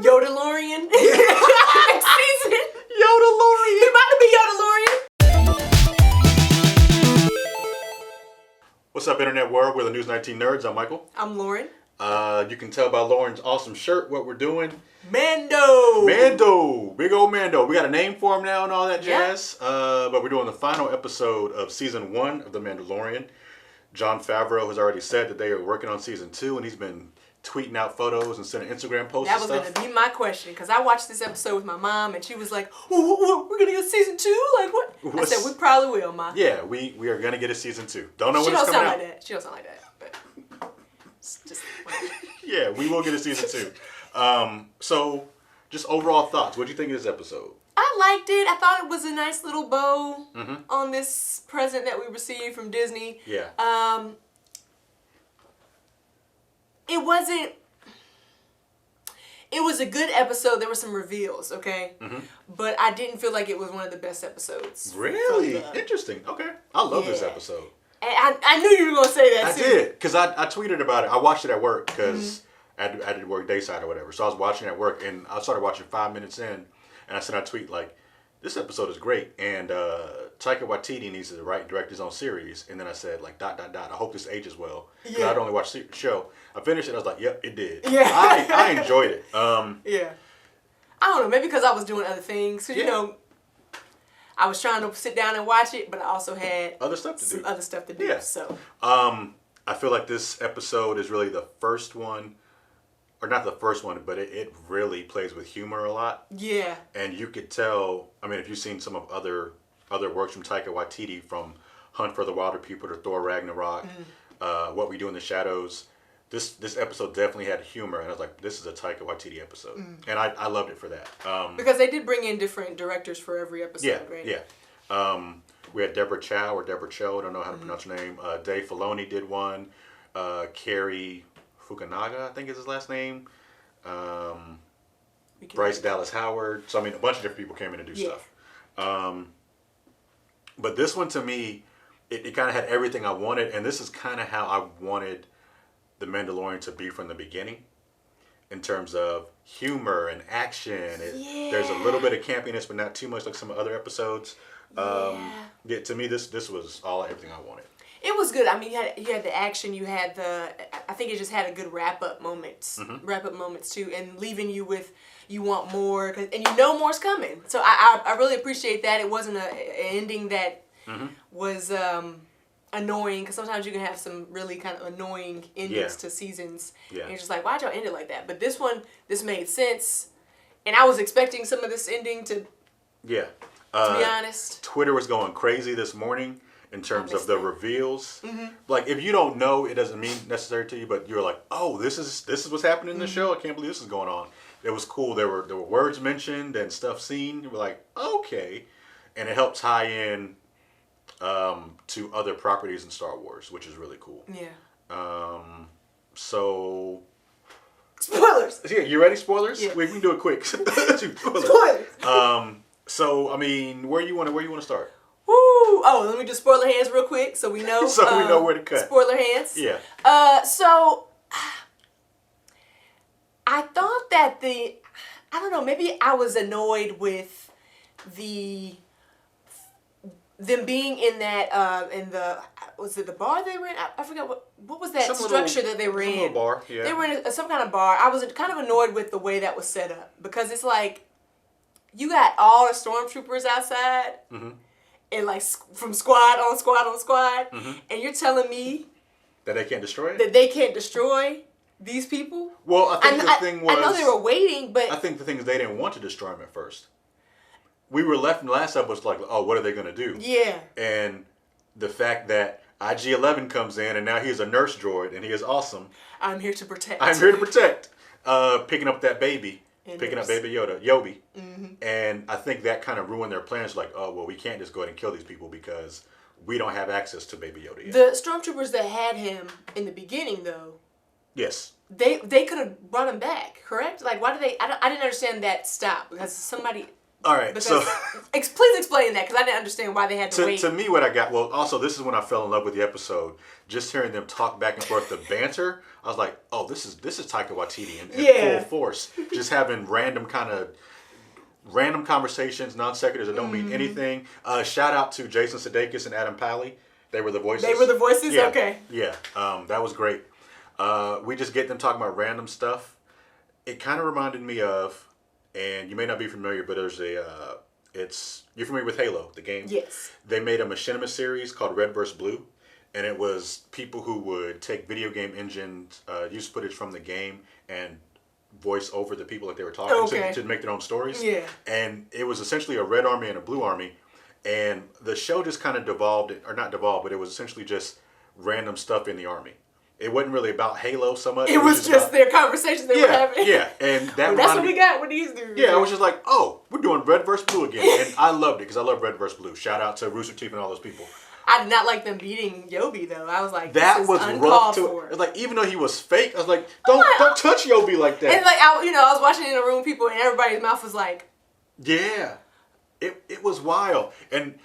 Yodelorian. Next season. Yodelorian. He about to be Yodelorian. What's up, Internet World? We're the News 19 Nerds. I'm Michael. I'm Lauren. You can tell by Lauren's awesome shirt what we're doing. Mando. Big old Mando. We got a name for him now and all that jazz. But we're doing the final episode of season 1 of The Mandalorian. Jon Favreau has already said that they are working on season 2, and he's been tweeting out photos and sending Instagram posts. That was going to be my question, because I watched this episode with my mom, and she was like, we're going to get season 2? Like, what? I said, we probably will, Ma. Yeah, we are going to get a season 2. Don't know when it's coming out. She don't sound like that, but it's just whatever. Yeah, we will get a season 2. So, just overall thoughts. What do you think of this episode? I liked it. I thought it was a nice little bow on this present that we received from Disney. Yeah. It wasn't... It was a good episode. There were some reveals, okay? But I didn't feel like it was one of the best episodes. Really? Interesting. Okay. I love this episode. And I knew you were going to say that, too. I did, because I tweeted about it. I watched it at work, because I did work dayside or whatever. So I was watching at work, and I started watching 5 minutes in, and I sent out a tweet like, this episode is great, and Taika Waititi needs to write and direct his own series. And then I said, like, ... I hope this ages well. Because I'd only watched the show. I finished it, I was like, yep, it did. Yeah. I enjoyed it. Yeah. I don't know, maybe because I was doing other things. Because, you know, I was trying to sit down and watch it, but I also had other stuff to do. Other stuff to do. Yeah. So. I feel like this episode is really the first one, or not the first one, but it really plays with humor a lot. Yeah. And you could tell, I mean, if you've seen some of other works from Taika Waititi, from Hunt for the Wilder People to Thor Ragnarok, What We Do in the Shadows, this episode definitely had humor, and I was like, this is a Taika Waititi episode. And I loved it for that. Because they did bring in different directors for every episode, right? Yeah. We had Deborah Chow, I don't know how to pronounce her name. Dave Filoni did one. Cary Fukunaga, I think is his last name. Bryce Dallas Howard. So, I mean, a bunch of different people came in to do stuff. But this one, to me, it kind of had everything I wanted. And this is kind of how I wanted The Mandalorian to be from the beginning. In terms of humor and action. There's a little bit of campiness, but not too much like some other episodes. To me, this was everything I wanted. It was good. I mean, you had the action. You had I think it just had a good wrap up moments too, and leaving you with you want more, and you know more's coming. So I really appreciate that. It wasn't an ending that was annoying, because sometimes you can have some really kind of annoying endings to seasons. And you're just like, why'd y'all end it like that? But this made sense, and I was expecting some of this ending to. Yeah. To be honest, Twitter was going crazy this morning in terms of the reveals. Like, if you don't know, it doesn't mean necessary to you, but you're like, oh, this is what's happening in the show. I can't believe this is going on. It was cool. There were words mentioned and stuff seen. You were like, okay, and it helped tie in to other properties in Star Wars, which is really cool. Yeah. So. Spoilers. Yeah, you ready? Spoilers? Yeah. We can do it quick. Spoilers. So, I mean, where you want to start? Woo! Oh, let me do spoiler hands real quick so we know. We know where to cut. Spoiler hands. Yeah. So I thought that I don't know, maybe I was annoyed with them being in that was it the bar they were in? I forgot what was that structure that they were in. Some little bar. Yeah. They were in some kind of bar. I was kind of annoyed with the way that was set up, because it's like, you got all the stormtroopers outside, and like from squad on squad on squad, and you're telling me that they can't destroy it? That they can't destroy these people? Well, I think the thing was, I know they were waiting, but I think the thing is they didn't want to destroy them at first. We were left in the last episode like, oh, what are they going to do? Yeah. And the fact that IG-11 comes in, and now he's a nurse droid, and he is awesome. I'm here to protect. Picking up that baby. Picking up Baby Yobi. And I think that kind of ruined their plans. Like, oh, well, we can't just go ahead and kill these people because we don't have access to Baby Yoda yet. The stormtroopers that had him in the beginning, though. Yes. They could have brought him back, correct? Like, why did they? I didn't understand that stop, because somebody All right, because, please explain that, because I didn't understand why they had to wait. To me, what I got, well, also, this is when I fell in love with the episode. Just hearing them talk back and forth, the banter, I was like, oh, this is Taika Waititi in full force. Just having random conversations, non sequiturs that don't mean anything. Shout out to Jason Sudeikis and Adam Pally. They were the voices. Yeah. Okay. Yeah, that was great. We just get them talking about random stuff. It kind of reminded me of, and you may not be familiar, but there's you're familiar with Halo, the game? Yes. They made a machinima series called Red vs. Blue, and it was people who would take video game engines, use footage from the game, and voice over the people that they were talking to make their own stories. Yeah. And it was essentially a red army and a blue army, and the show just kind of not devolved, but it was essentially just random stuff in the army. It wasn't really about Halo so much. It was just their conversations they were having. Yeah, and that's what we got with these dudes. Yeah, I was just like, oh, we're doing Red vs. Blue again. And I loved it because I love Red vs. Blue. Shout out to Rooster Teeth and all those people. I did not like them beating Yobi, though. I was like, that was rough too. It was like, even though he was fake, I was like, don't touch Yobi like that. And like, I was watching in a room with people, and everybody's mouth was like, yeah, it was wild, and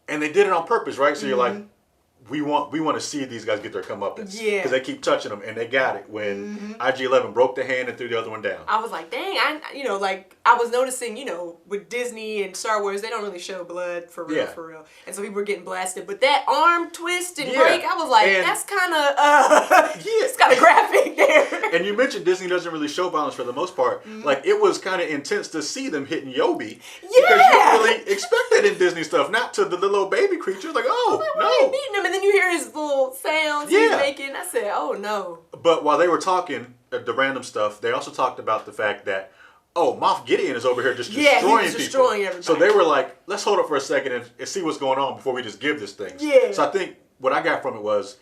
they did it on purpose, right? So you're like, we want to see these guys get their comeuppance. Yeah. Because they keep touching them, and they got it when IG-11 broke the hand and threw the other one down. I was like, dang, I was noticing, with Disney and Star Wars, they don't really show blood for real. And so people were getting blasted. But that arm twist and break, I was like, that's kind of, it's kind of graphic there. And you mentioned Disney doesn't really show violence for the most part. Like, it was kind of intense to see them hitting Yobi. Yeah. Because you don't really expect that in Disney stuff. Not to the little baby creatures. Like, oh, no. Beating him, and then you hear his little sounds he's making. I said, oh, no. But while they were talking, the random stuff, they also talked about the fact that, Moff Gideon is over here just destroying people. Destroying everybody. So they were like, let's hold up for a second and see what's going on before we just give this thing. Yeah. So I think what I got from it was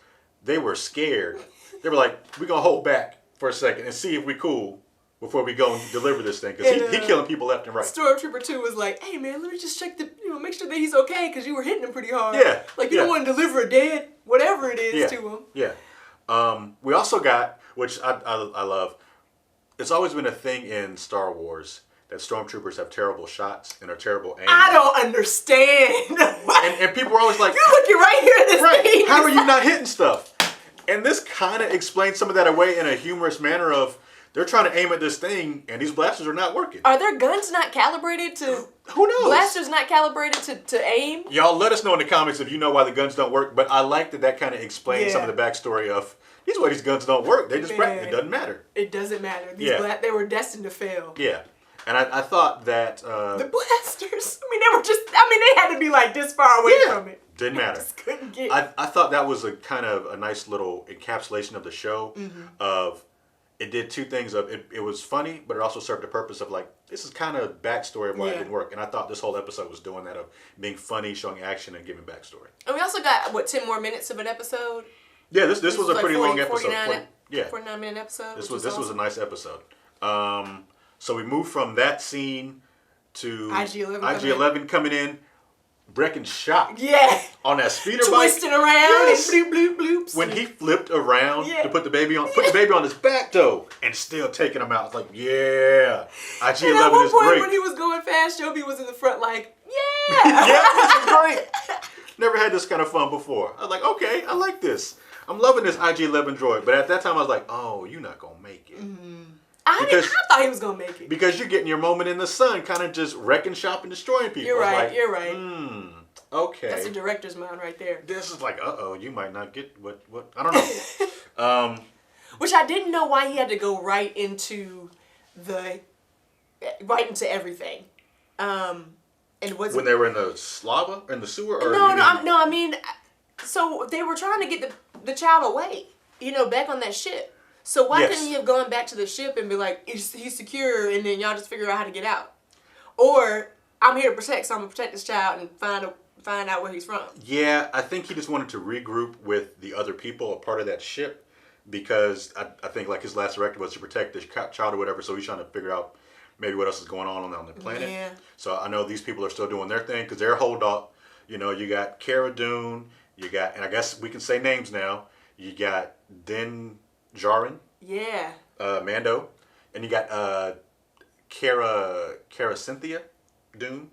they were scared. They were like, we're going to hold back for a second and see if we cool before we go and deliver this thing. Because he killing people left and right. Stormtrooper 2 was like, hey, man, let me just check make sure that he's okay because you were hitting him pretty hard. Yeah. Like, you don't want to deliver a dead, whatever it is to him. Yeah. We also got, which I love, it's always been a thing in Star Wars that stormtroopers have terrible shots and are terrible aims. I don't understand. and people are always like, you're looking right here at this thing. How are you not hitting stuff? And this kind of explains some of that away in a humorous manner of they're trying to aim at this thing and these blasters are not working. Are their guns not calibrated to... Who knows? Blasters not calibrated to aim? Y'all let us know in the comments if you know why the guns don't work. But I like that kind of explains some of the backstory of these why these guns don't work. They just practice. It doesn't matter. It doesn't matter. They were destined to fail. Yeah. And I thought that... the blasters. They had to be like this far away from it. Didn't matter. Just couldn't get... I thought that was a kind of a nice little encapsulation of the show of... It did two things. It was funny, but it also served the purpose of like, this is kind of backstory of why it didn't work. And I thought this whole episode was doing that, of being funny, showing action, and giving backstory. And we also got, 10 more minutes of an episode? Yeah, this was a pretty long episode. 49-minute episode. This was a nice episode. So we moved from that scene to IG-11 coming in. Wrecking shop. Yeah. On that speeder bike. Twisting around and bloop, bloop, bloops. When he flipped around to put the baby on his back though, and still taking him out. It's like, IG-11 is great. When he was going fast, Yobi was in the front like, yeah. This is great. Never had this kind of fun before. I was like, okay, I like this. I'm loving this IG-11 droid. But at that time, I was like, oh, you're not going to make it. I thought he was going to make it. Because you're getting your moment in the sun, kind of just wrecking shop and destroying people. You're right, like, you're right. Okay. That's a director's mind right there. This is like, you might not get what I don't know. Which I didn't know why he had to go right into everything. And when they were in the sewer? Or no, so they were trying to get the child away, back on that ship. So why couldn't he have gone back to the ship and be like, he's secure, and then y'all just figure out how to get out? Or, I'm here to protect, so I'm going to protect this child and find out where he's from. Yeah, I think he just wanted to regroup with the other people, a part of that ship, because I think like his last directive was to protect this child or whatever, so he's trying to figure out maybe what else is going on the planet. Yeah. So I know these people are still doing their thing, because they're hold up. You got Cara Dune, and I guess we can say names now, you got Din Djarin. Yeah. Mando. And you got Cara Cynthia. Dune.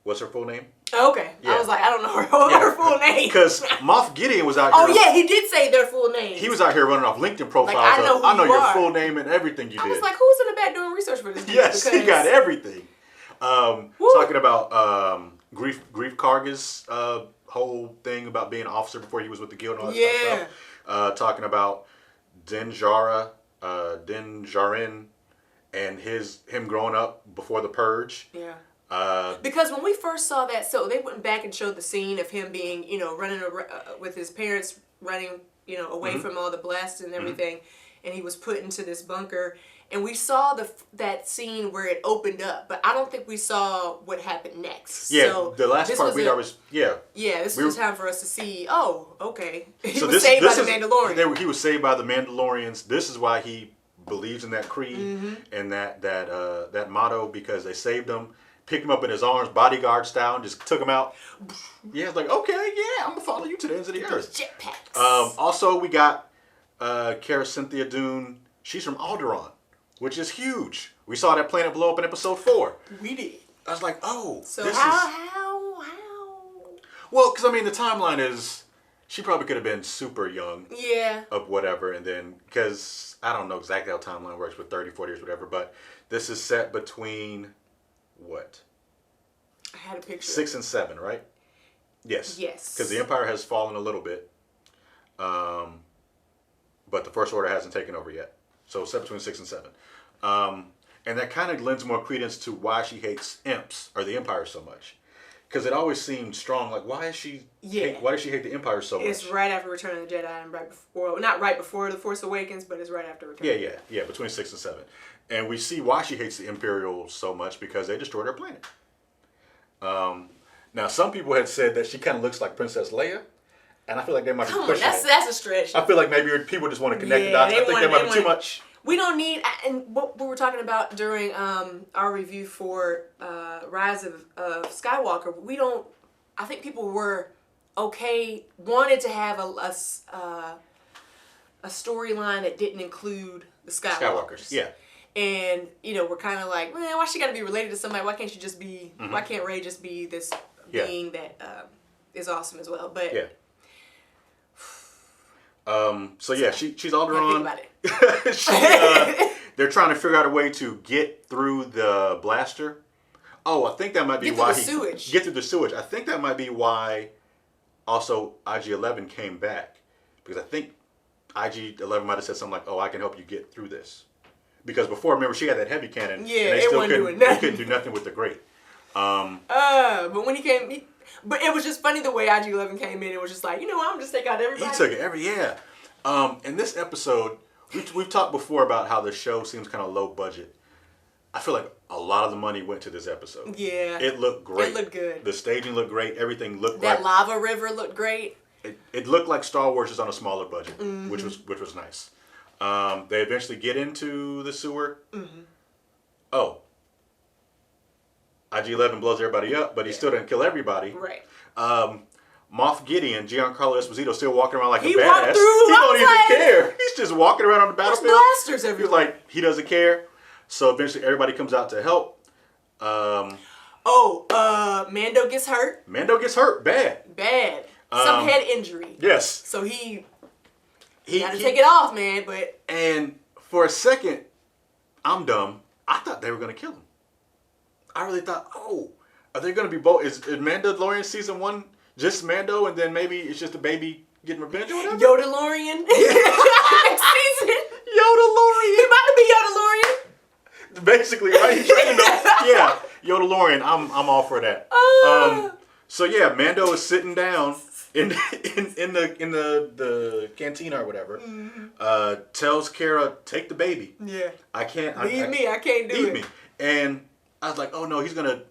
What's her full name? Okay. Yeah. I was like, I don't know her full name. Because Moff Gideon was out here. Oh, yeah, he did say their full names. He was out here running off LinkedIn profiles. Like, I know your full name and everything you did. I was like, who's in the back doing research for this? Yes, he got everything. Talking about Grief Karga's whole thing about being an officer before he was with the guild and all that stuff. Talking about Din Djarin, and him growing up before the Purge. Yeah. Because when we first saw that, so they went back and showed the scene of him being, running with his parents, running, away from all the blasts and everything, and he was put into this bunker. And we saw that scene where it opened up, but I don't think we saw what happened next. Yeah, so the last part we always Yeah, this was a time for us to see. Oh, okay. He was saved by the Mandalorian. He was saved by the Mandalorians. This is why he believes in that creed and that motto, because they saved him. Picked him up in his arms, bodyguard style, and just took him out. Yeah, it's like, okay, yeah, I'm going to follow you to the ends of the earth. Jetpacks. Also, we got Cara Cynthia Dune. She's from Alderaan, which is huge. We saw that planet blow up in episode 4. We did. I was like, oh. So how? Well, because, the timeline is, she probably could have been super young. Yeah. Of whatever, and then, because I don't know exactly how timeline works with 30, 40 years, whatever, but this is set between... What? I had a picture. 6 and 7, right? Yes. Yes. Because the Empire has fallen a little bit, but the First Order hasn't taken over yet. So it's set between 6 and 7, and that kind of lends more credence to why she hates imps or the Empire so much. Because it always seemed strong. Like, why does she? Yeah. Why does she hate the Empire so much? It's right after Return of the Jedi and right before, well, not right before The Force Awakens, but it's right after Return. Yeah. Between 6 and 7. And we see why she hates the Imperials so much, because they destroyed her planet. Now, some people had said that she kind of looks like Princess Leia, and I feel like they might be pushing it. That's a stretch. I feel like maybe people just want to connect the dots. I think that might be too much. We don't need, and what we were talking about during our review for Rise of Skywalker, we don't, I think people were wanted to have a storyline that didn't include the Skywalkers. Yeah. And, we're kind of like, man, why she got to be related to somebody? Why can't she just be, why can't Rey just be this being that is awesome as well? But yeah. She's Alderaan. Think about it. They're trying to figure out a way to get through the blaster. Oh, I think that might be why get through the sewage. I think that might be why also IG-11 came back, because I think IG-11 might have said something like, "Oh, I can help you get through this." Because before, remember, she had that heavy cannon. Yeah, and they couldn't do nothing with the grate. But when he came, but it was just funny the way IG-11 came in. It was just like, I'm just take out everybody. He took it in this episode, we've talked before about how the show seems kind of low budget. I feel like a lot of the money went to this episode. Yeah. It looked great. It looked good. The staging looked great. Everything looked that lava river looked great. It looked like Star Wars is on a smaller budget, which was nice. They eventually get into the sewer. Oh. IG-11 blows everybody up, but he still didn't kill everybody. Right. Moff Gideon, Giancarlo Esposito, still walking around like a badass. He don't even care. He's just walking around on the battlefield. There's blasters everywhere. He's like, he doesn't care. So eventually everybody comes out to help. Mando gets hurt. Bad. Some head injury. Yes. So he got to take it off, man. And for a second, I'm dumb. I thought they were going to kill him. I really thought, are they going to be both? Is Mandalorian season 1 just Mando, and then maybe it's just a baby getting revenge or whatever? Yodalorian. Next season. Yodalorian. He about to be Yodalorian. Basically, right? He's training them. Yeah, Yodalorian. I'm all for that. So yeah, Mando is sitting down in the cantina or whatever. Tells Cara, take the baby. Yeah. I can't. Leave me. I can't do it. Me. And I was like, oh no, he's gonna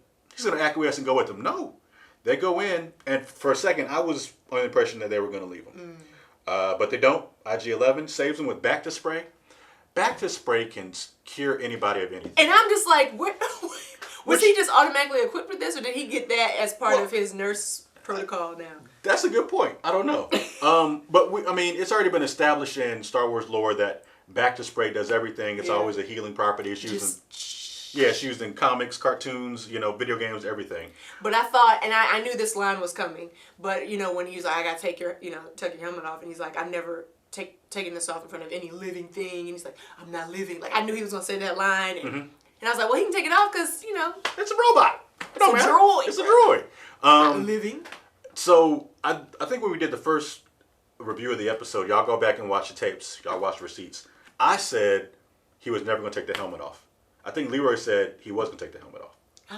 acquiesce and go with them. No, they go in, and for a second, I was on the impression that they were gonna leave him, but they don't. IG-11 saves him with Back to Spray. Back to Spray can cure anybody of anything. And I'm just like, was he just automatically equipped with this, or did he get that as part of his nurse protocol now? That's a good point. I don't know. But it's already been established in Star Wars lore that Back to Spray does everything. It's always a healing property. It's using Yeah, she was in comics, cartoons, video games, everything. But I thought, and I knew this line was coming, but when he was like, I gotta take your helmet off, and he's like, I've never taken this off in front of any living thing, and he's like, I'm not living. Like, I knew he was gonna say that line, and I was like, well, he can take it off because, it's a robot. It's a droid. It's a droid. Not living. So, I think when we did the first review of the episode, y'all go back and watch the tapes, y'all watch the receipts. I said he was never going to take the helmet off. I think Leroy said he was going to take the helmet off.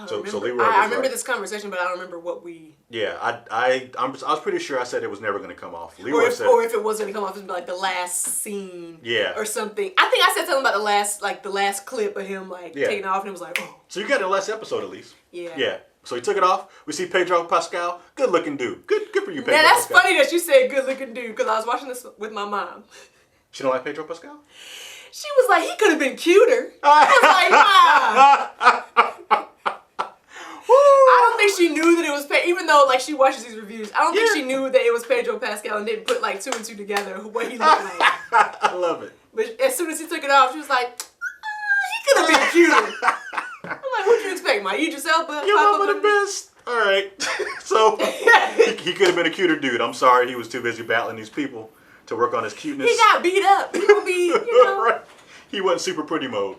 So Leroy I remember this conversation, but I don't remember what we... Yeah, I was pretty sure I said it was never going to come off. Leroy said... Or if it was going to come off, it would be like the last scene. Yeah. Or something. I think I said something about the last clip of him, taking off, and it was like, oh. So you got the last episode, at least. Yeah. Yeah. So he took it off. We see Pedro Pascal. Good looking dude. Good for you, Pedro Now, that's Pascal. funny that you said good looking dude, because I was watching this with my mom. She don't like Pedro Pascal? She was like, he could have been cuter. I was like, Mom. I don't think she knew that it was even though she watches these reviews. I don't think she knew that it was Pedro Pascal and didn't put two and two together what he looked like. I love it. But as soon as he took it off, she was like, he could have been cuter. I'm like, what'd you expect, my Idris Elba? Your mama the best. All right. So he could have been a cuter dude. I'm sorry, he was too busy battling these people to work on his cuteness. He got beat up. He would be, Right. He wasn't super pretty mode.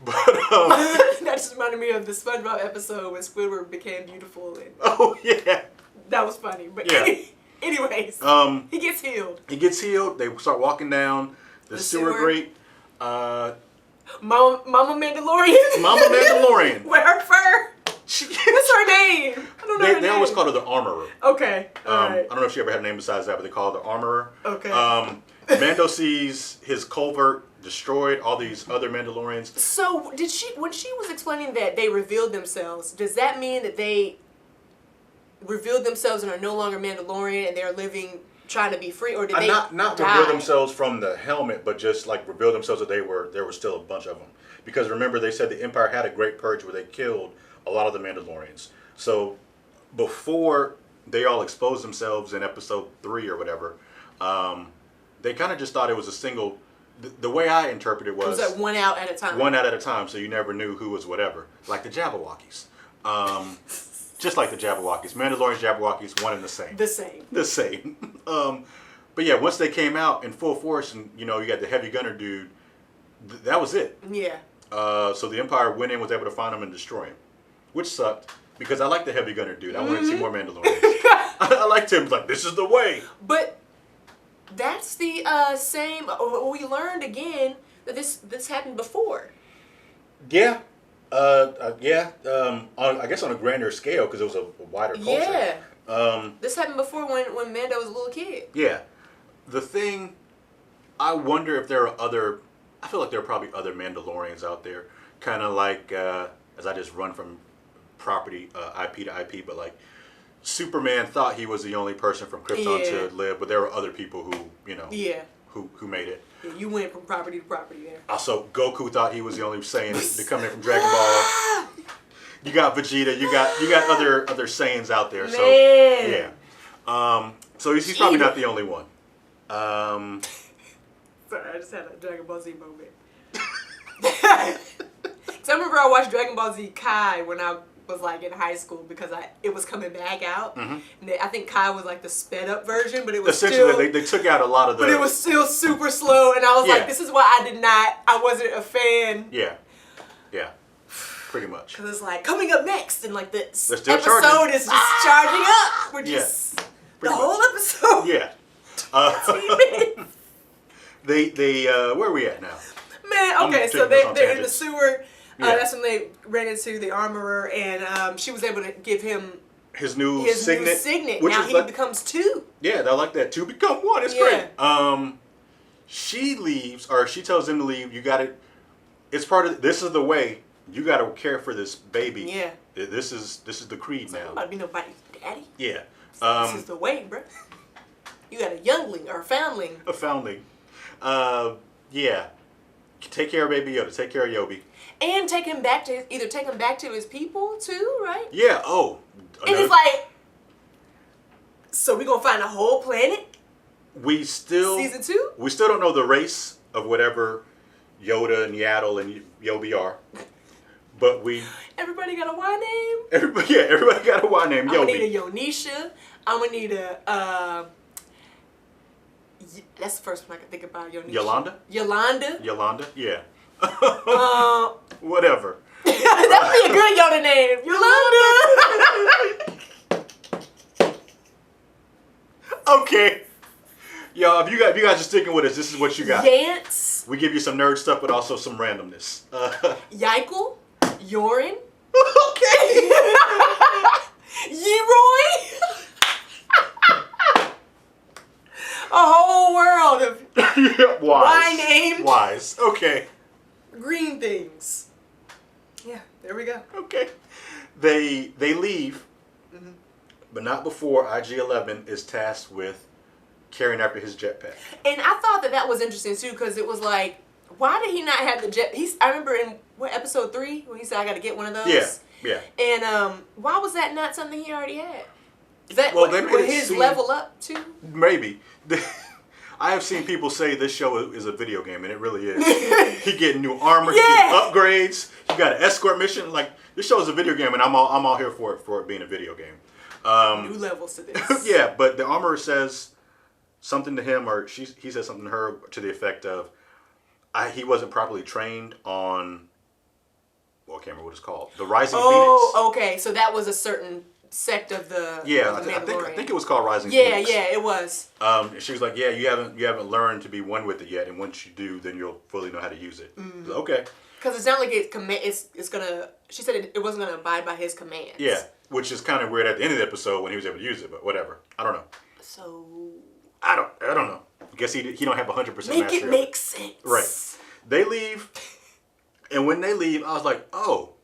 But that just reminded me of the SpongeBob episode when Squidward became beautiful. And oh yeah, that was funny. But anyways, he gets healed. He gets healed. They start walking down the sewer grate. Mama Mandalorian. Mama Mandalorian. With her fur. What's her name? I don't know. They always call her the Armorer. Okay. All right. I don't know if she ever had a name besides that, but they call her the Armorer. Okay. Mando sees his culvert destroyed, all these other Mandalorians. So when she was explaining that they revealed themselves, does that mean that they revealed themselves and are no longer Mandalorian and they're living trying to be free, or did they not reveal themselves from the helmet, but just reveal themselves that there were still a bunch of them? Because remember, they said the Empire had a great purge where they killed a lot of the Mandalorians. So before they all exposed themselves in episode 3 or whatever, they kind of just thought it was a single. The way I interpreted it was like one out at a time. One out at a time, so you never knew who was whatever. Like the Jabberwockies. Just like the Jabberwockies. Mandalorians, Jabberwockies, one and the same. The same. But yeah, once they came out in full force and, you got the heavy gunner dude, that was it. Yeah. So the Empire went in, was able to find him and destroy him. Which sucked, because I like the heavy gunner dude. I wanted to see more Mandalorians. I liked him. Like, this is the way. But that's the same. We learned again that this happened before. Yeah. I guess on a grander scale because it was a wider culture. Yeah. This happened before when Mando was a little kid. Yeah. The thing, I wonder if there are other. I feel like there are probably other Mandalorians out there, kind of like as I just run from property IP to IP, but like Superman thought he was the only person from Krypton to live, but there were other people who who made it. Yeah, you went from property to property there. Also, Goku thought he was the only Saiyan to come in from Dragon Ball. You got Vegeta. You got other Saiyans out there. Man. So yeah. So he's probably not the only one. Sorry, I just had a Dragon Ball Z moment. Because I remember I watched Dragon Ball Z Kai when I was in high school because it was coming back out. Mm-hmm. And I think Kai was the sped up version, but it was essentially they took out a lot of the. But it was still super slow, and I was like, this is why I wasn't a fan. Yeah. Pretty much. Because it's coming up next, and the episode charging. is just charging up. We're just the whole episode. Yeah. They where are we at now? Man, okay, so they're in the sewer. That's when they ran into the Armorer, and she was able to give him his new signet. Now he becomes 2. Yeah, I like that. 2 become 1. It's great. She leaves, or she tells him to leave. You got it. It's part of. This is the way. You got to care for this baby. Yeah. This is the creed now. I'm about to be nobody's daddy. Yeah. This is the way, bro. You got a youngling or a foundling. A foundling. Yeah. Take care of Baby Yoda. Take care of Yobi. And take him back to his people too, right? Yeah. Oh. And it's so we gonna find a whole planet? Season 2? We still don't know the race of whatever Yoda and Yaddle and Yobi are. But we... Everybody got a Y name? Everybody got a Y name. I'm going to need a Yonisha. I'm going to need a... that's the first one I can think about. Yonisha. Yolanda? Yeah. Whatever. That would be a good Yoda name. Yolanda! Okay. Yo, if you guys are sticking with us, this is what you got. Yance. We give you some nerd stuff, but also some randomness. Yikel. Yorin. Okay. Yeroy. A whole world of Wise. named Wise. Okay. green things. Yeah, there we go. Okay. They leave, but not before IG-11 is tasked with carrying after his jetpack. And I thought that was interesting too, because it was like, why did he not have the jet? I remember in episode 3 when he said I got to get one of those. Yeah. And why was that not something he already had? Is that they made would his level up too? Maybe. I have seen people say this show is a video game, and it really is. He getting new armor, he getting upgrades. You got an escort mission. Like, this show is a video game, and I'm all here for it being a video game. New levels to this. Yeah, but the armorer says something to him, or he says something to her to the effect of, he wasn't properly trained on, well, I can't remember what it's called, the Rising Phoenix. Oh, okay. So that was a certain sect of the I think it was called Rising Phoenix. Yeah, it was. She was like, yeah, you haven't learned to be one with it yet, and once you do, then you'll fully know how to use it. Mm-hmm. Okay. Because it's not like it's gonna. She said it wasn't gonna abide by his commands. Yeah, which is kind of weird at the end of the episode when he was able to use it, but whatever. I don't know. So. I don't know. I guess he don't have 100% mastery. Make it make sense. Right. They leave, and when they leave, I was like, oh.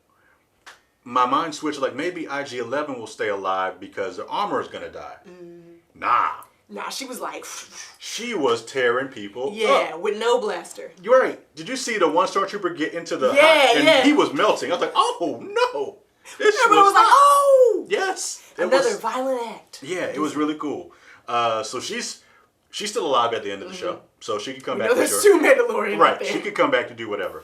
My mind switched, like, maybe IG-11 will stay alive because the armor is going to die. Nah, she was like... She was tearing people up. With no blaster. You're right. Did you see the one stormtrooper get into the... and he was melting. I was like, oh, no. Everyone was like, oh! Yes. Another violent act. Yeah, it was really cool. So she's still alive at the end of the show. So she can come back. There's 2 Mandalorians right, out there. she could come back to do whatever.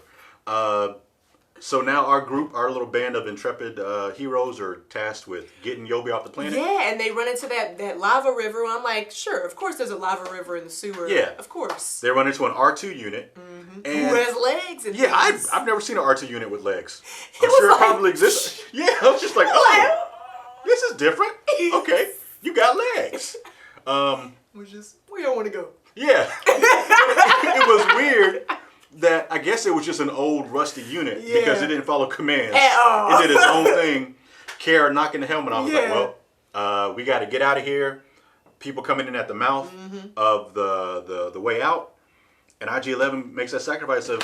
So now our little band of intrepid heroes are tasked with getting Yobi off the planet. Yeah, and they run into that lava river. I'm like, sure, of course there's a lava river in the sewer. Yeah. Of course. They run into an R2 unit. Mm-hmm. Who has legs and things. I've never seen an R2 unit with legs. I'm sure it probably exists. Yeah, I was just like, this is different. Okay, you got legs. We don't want to go. Yeah. It was weird. That I guess it was just an old rusty unit because it didn't follow commands. It did its own thing. Kara knocking the helmet off. I was like, well, we got to get out of here. People coming in at the mouth of the way out, and IG-11 makes that sacrifice of.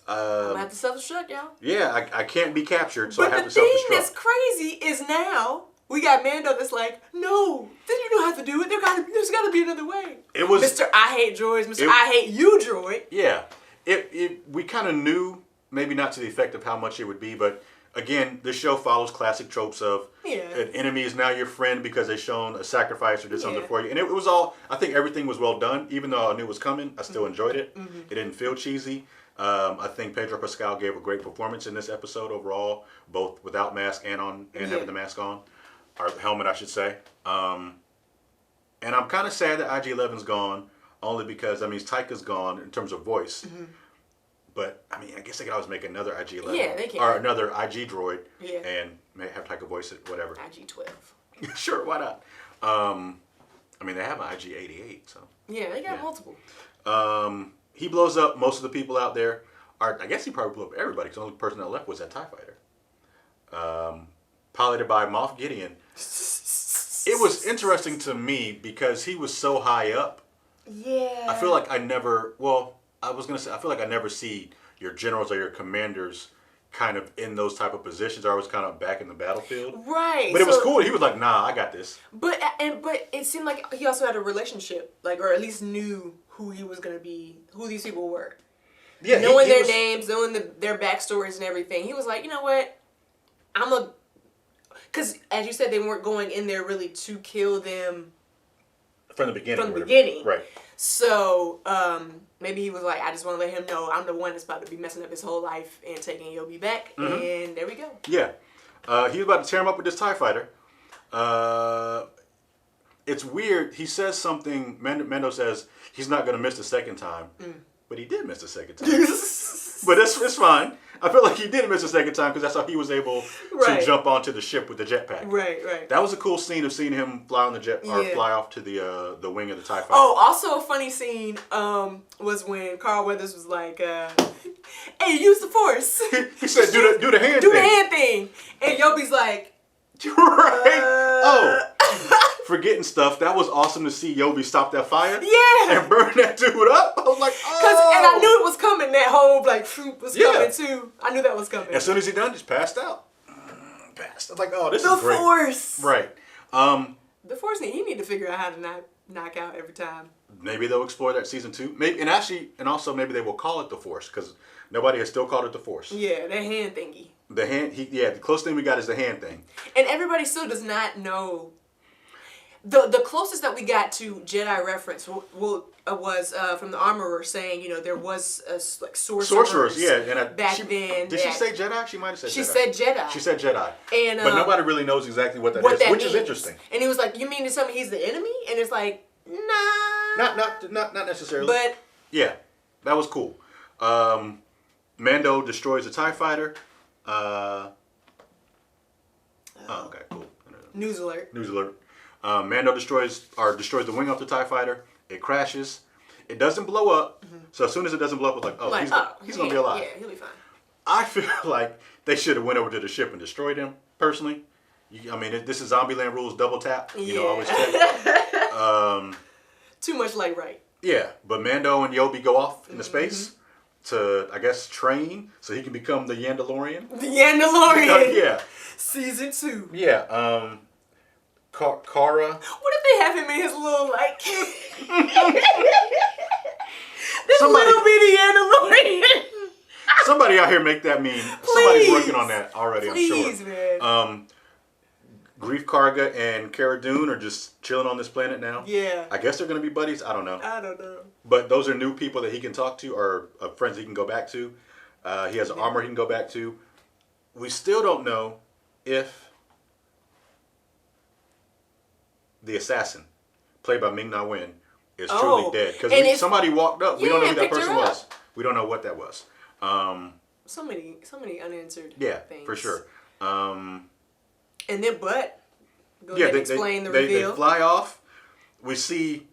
I'm gonna have to self-destruct, y'all. Yeah, I can't be captured, so but I have to self-destruct. self-destruct. The thing that's crazy is now we got Mando that's like, no, then you don't have to do it. There's got to be another way. It was Mr. I hate droids. I hate you, droid. Yeah. We kind of knew, maybe not to the effect of how much it would be, but again, this show follows classic tropes of an enemy is now your friend because they've shown a sacrifice or did something for you. And it was all, I think everything was well done. Even though I knew it was coming, I still enjoyed it. Mm-hmm. It didn't feel cheesy. I think Pedro Pascal gave a great performance in this episode overall, both without mask and having the mask on, or the helmet, I should say. And I'm kind of sad that IG-11's gone. Only because, Taika's gone in terms of voice. Mm-hmm. But, I guess they could always make another IG-11. Yeah, they can. Or another IG droid. Yeah. And have Taika voice it, whatever. IG-12. Sure, why not? They have an IG-88, so. Yeah, they got multiple. He blows up most of the people out there. I guess he probably blew up everybody, because the only person that left was that TIE fighter. Piloted by Moff Gideon. It was interesting to me because he was so high up. Yeah. I feel like I never see your generals or your commanders kind of in those type of positions. They're always kind of back in the battlefield. Right. But it was cool. He was like, nah, I got this. But it seemed like he also had a relationship, or at least knew who he was going to be, who these people were. Yeah. Knowing their names, knowing their backstories and everything. He was like, you know what? Because as you said, they weren't going in there really to kill them From the beginning. From the beginning. Right. So maybe he was like, I just want to let him know I'm the one that's about to be messing up his whole life and taking Yobi back. And there we go. Yeah. He was about to tear him up with this TIE fighter. It's weird. He says something. Mando says he's not going to miss the second time. But he did miss the second time. But it's fine. I feel like he didn't miss the second time because that's how he was able to jump onto the ship with the jetpack. Right. That was a cool scene of seeing him fly on the jet or fly off to the wing of the TIE fighter. Oh, also a funny scene was when Carl Weathers was like, "Hey, use the Force." He said, "Do the hand thing." Do the hand thing, and Yobi's like, "Oh." Forgetting stuff. That was awesome to see Yobi stop that fire. Yeah. And burn that dude up. I was like, oh. And I knew it was coming. That whole fruit was coming too. I knew that was coming. As soon as he done, just passed out. I was like, oh, this is great. The Force. Right. The Force, he need to figure out how to not knock out every time. Maybe they'll explore that season 2. Maybe, and also maybe they will call it the Force because nobody has still called it the Force. Yeah, that hand thingy. The hand. The closest thing we got is the hand thing. And everybody still does not know. The closest that we got to Jedi reference was from the Armorer saying, there was sorcerers. And back then. Did she say Jedi? She might have said Jedi. She said Jedi. She said Jedi. And but nobody really knows exactly what that is, which is interesting. And he was like, "You mean to tell me he's the enemy?" And it's like, nah. Not necessarily. But yeah, that was cool. Mando destroys the TIE fighter. Okay, cool. News alert. Mando destroys the wing off the TIE fighter. It crashes. It doesn't blow up. So as soon as it doesn't blow up, it's like, he's going to be alive. Yeah, he'll be fine. I feel like they should have went over to the ship and destroyed him, personally. This is Zombieland rules, double tap. Always check. Too much light right. Yeah, but Mando and Yobi go off into space to, I guess, train so he can become the Mandalorian. The Mandalorian. Yeah. Season 2. Yeah. Cara. What if they have him in his little this little bitty Mandalorian? Somebody out here make that meme. Please. Somebody's working on that already, Please, I'm sure. Man. Grief Karga and Cara Dune are just chilling on this planet now. Yeah. I guess they're going to be buddies. I don't know. But those are new people that he can talk to or friends he can go back to. He has an armor he can go back to. We still don't know if the assassin, played by Ming-Na Wen, is truly dead. Because somebody walked up. We don't know who that person was. We don't know what that was. So many unanswered things. Yeah, for sure. And then, go ahead and explain the reveal. They fly off. We see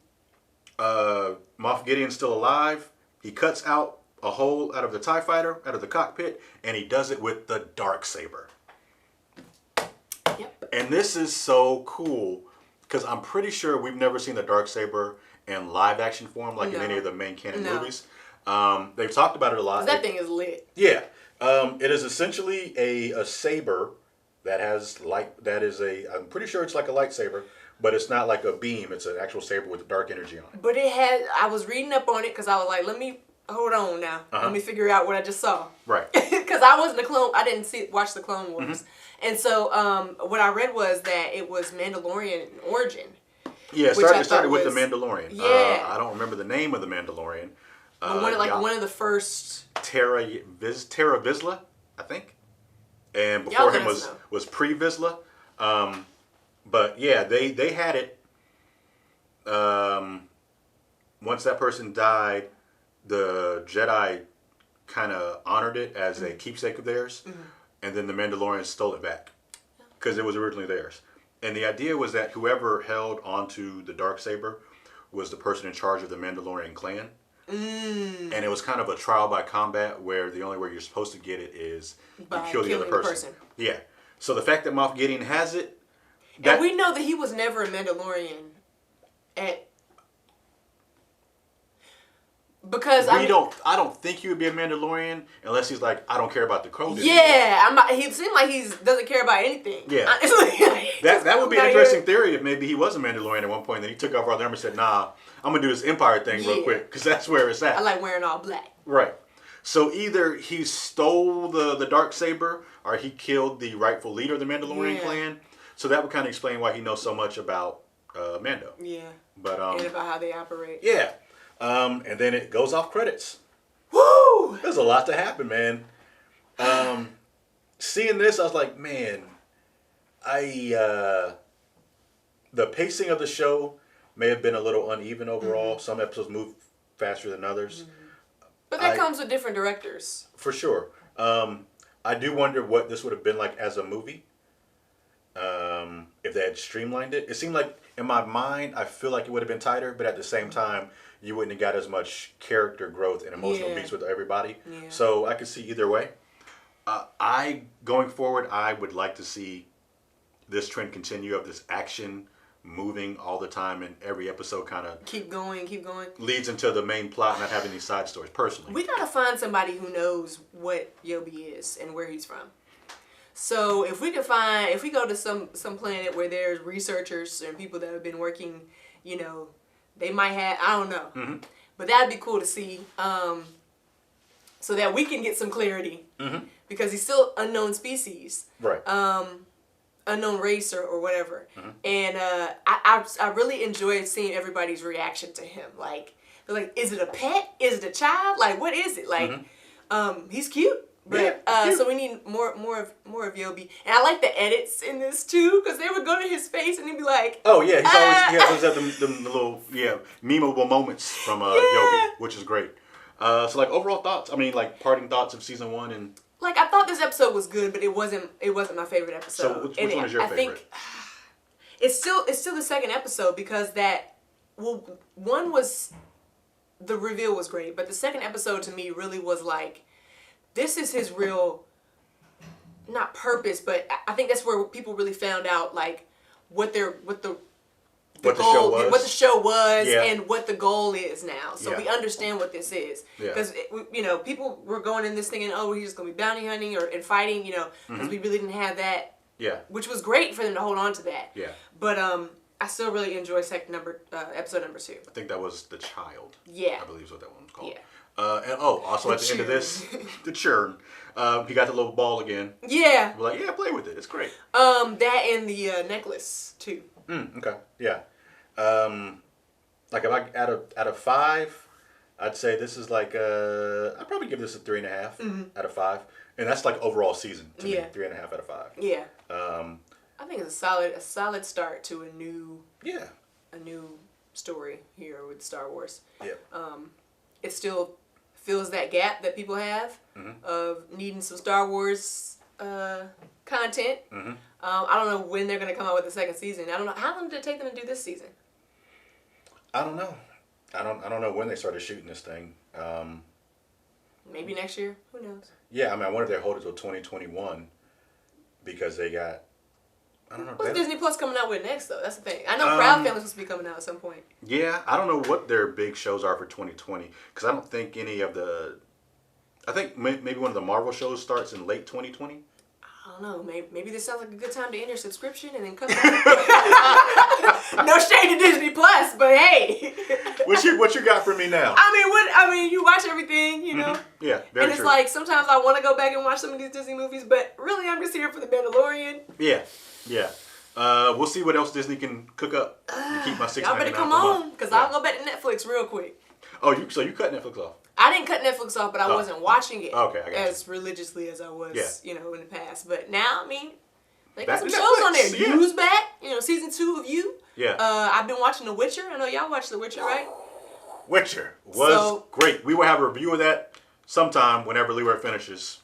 Moff Gideon still alive. He cuts out a hole out of the TIE fighter, out of the cockpit, and he does it with the Darksaber. Yep. And this is so cool because I'm pretty sure we've never seen the Darksaber in live action form like in any of the main canon movies. They've talked about it a lot. That thing is lit. Yeah. It is essentially a saber that has light. I'm pretty sure it's like a lightsaber, but it's not like a beam. It's an actual saber with dark energy on it. But I was reading up on it because I was like, hold on now. Let me figure out what I just saw. Right. Because I wasn't I didn't watch the Clone Wars. And so what I read was that it was Mandalorian in origin. Yeah, it started with the Mandalorian. Yeah. I don't remember the name of the Mandalorian. One of the first... Terra Vizsla, I think. And before him was Pre Vizsla. But yeah, they had it. Once that person died, the Jedi kind of honored it as a keepsake of theirs. And then the Mandalorians stole it back because it was originally theirs. And the idea was that whoever held onto the Darksaber was the person in charge of the Mandalorian clan. And it was kind of a trial by combat where the only way you're supposed to get it is you kill the other person. Yeah. So the fact that Moff Gideon has it... And we know that he was never a Mandalorian because I don't think he would be a Mandalorian unless he's like, I don't care about the code. Yeah, he seemed like he doesn't care about anything. Yeah, that would be an interesting theory if maybe he was a Mandalorian at one point. Then he took off all the armor and said, "Nah, I'm gonna do this Empire thing real quick because that's where it's at." I like wearing all black. Right. So either he stole the Darksaber or he killed the rightful leader of the Mandalorian clan. So that would kind of explain why he knows so much about Mando. Yeah. But and about how they operate. Yeah. And then it goes off credits. Woo! There's a lot to happen, man. Seeing this, I was like, man, the pacing of the show may have been a little uneven overall. Mm-hmm. Some episodes move faster than others. Mm-hmm. But that comes with different directors. For sure. I do wonder what this would have been like as a movie. If they had streamlined it. It seemed like, in my mind, I feel like it would have been tighter, but at the same time, you wouldn't have got as much character growth and emotional beats with everybody. Yeah. So I could see either way. Going forward, I would like to see this trend continue of this action moving all the time, and every episode kind of keep going leads into the main plot, not having these side stories. Personally, we gotta find somebody who knows what Yobi is and where he's from. So if we go to some planet where there's researchers and people that have been working, they might have, I don't know, mm-hmm. but that'd be cool to see, so that we can get some clarity, mm-hmm. because he's still unknown species, right? Unknown race or whatever, mm-hmm. and I really enjoyed seeing everybody's reaction to him. Like they're like, is it a pet? Is it a child? Like what is it? Like, mm-hmm. He's cute. But so we need more of Yobi, and I like the edits in this too, because they would go to his face and he'd be like, "Oh yeah, he always have them little memeable moments from Yobi, which is great." So like overall thoughts, I mean like parting thoughts of season 1 and like I thought this episode was good, but it wasn't my favorite episode. So which one is your favorite? I think it's still the second episode because one was the reveal was great, but the second episode to me really was like. This is his real, not purpose, but I think that's where people really found out like what the show was and what the goal is now. So we understand what this is because people were going in this thinking, oh, he's just gonna be bounty hunting and fighting, because mm-hmm. we really didn't have that. Yeah. Which was great for them to hold on to that. Yeah. But I still really enjoy episode number 2. I think that was The Child. Yeah. I believe is what that one was called. Yeah. And also at the end of this, the churn, he got the little ball again. Yeah. We're like, play with it. It's great. That and the necklace too. Okay. Yeah. Like if I out of 5, I'd say this is like I'd probably give this a 3.5 mm-hmm. out of 5, and that's like overall season to me. 3.5 out of 5. Yeah. I think it's a solid start to a new story here with Star Wars. Yeah. It still fills that gap that people have mm-hmm. of needing some Star Wars content. Mm-hmm. I don't know when they're going to come out with the second season. I don't know how long did it take them to do this season. I don't know. I don't know when they started shooting this thing. Maybe next year. Who knows? Yeah, I mean, I wonder if they hold it till 2021 because they got. I don't know. What's Disney Plus coming out with next, though? That's the thing. I know Proud Family's supposed to be coming out at some point. Yeah, I don't know what their big shows are for 2020 because I don't think any of the. I think maybe one of the Marvel shows starts in late 2020. I don't know. Maybe this sounds like a good time to end your subscription and then come back. No shade to Disney Plus, but hey. What you got for me now? I mean, you watch everything, know. Mm-hmm. Yeah, very And it's true. Like sometimes I want to go back and watch some of these Disney movies, but really I'm just here for the Mandalorian. Yeah. Yeah. We'll see what else Disney can cook up to keep my $6.99 Y'all better come on, because I'll go back to Netflix real quick. Oh, so you cut Netflix off? I didn't cut Netflix off, but I wasn't watching it as religiously as I was, in the past. But now, I mean, they got some shows on there. Yeah. You's back, season 2 of You. Yeah. I've been watching The Witcher. I know y'all watched The Witcher, right? Witcher was great. We will have a review of that sometime whenever Leroy finishes.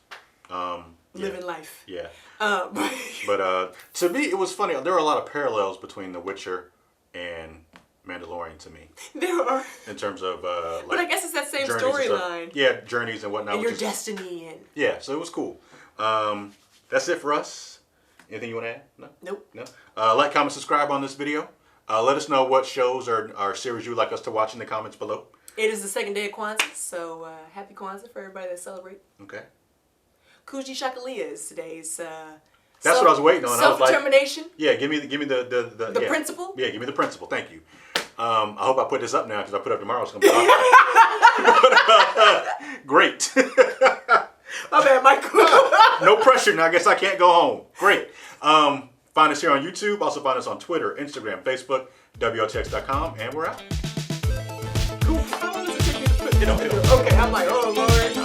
Living life. Yeah. But to me, it was funny. There are a lot of parallels between The Witcher and Mandalorian to me. There are. In terms of but I guess it's that same storyline. Yeah, journeys and whatnot. And your destiny and. Yeah, so it was cool. That's it for us. Anything you want to add? No? Nope. No? Like, comment, subscribe on this video. Let us know what shows or series you would like us to watch in the comments below. It is the second day of Kwanzaa, so happy Kwanzaa for everybody that celebrate. Okay. Kuji Shakalia is today's. That's what I was waiting on. Self-determination. Yeah, give me the principle. Yeah, give me the principle. Thank you. I hope I put this up now because I put it up tomorrow. It's gonna be great. My bad, Michael. No pressure now. I guess I can't go home. Great. Final Find us here on YouTube. Also find us on Twitter, Instagram, Facebook, WOTX.com, and we're out. Cool. How long does it take me to put it on? Okay, I'm like, oh, Lord.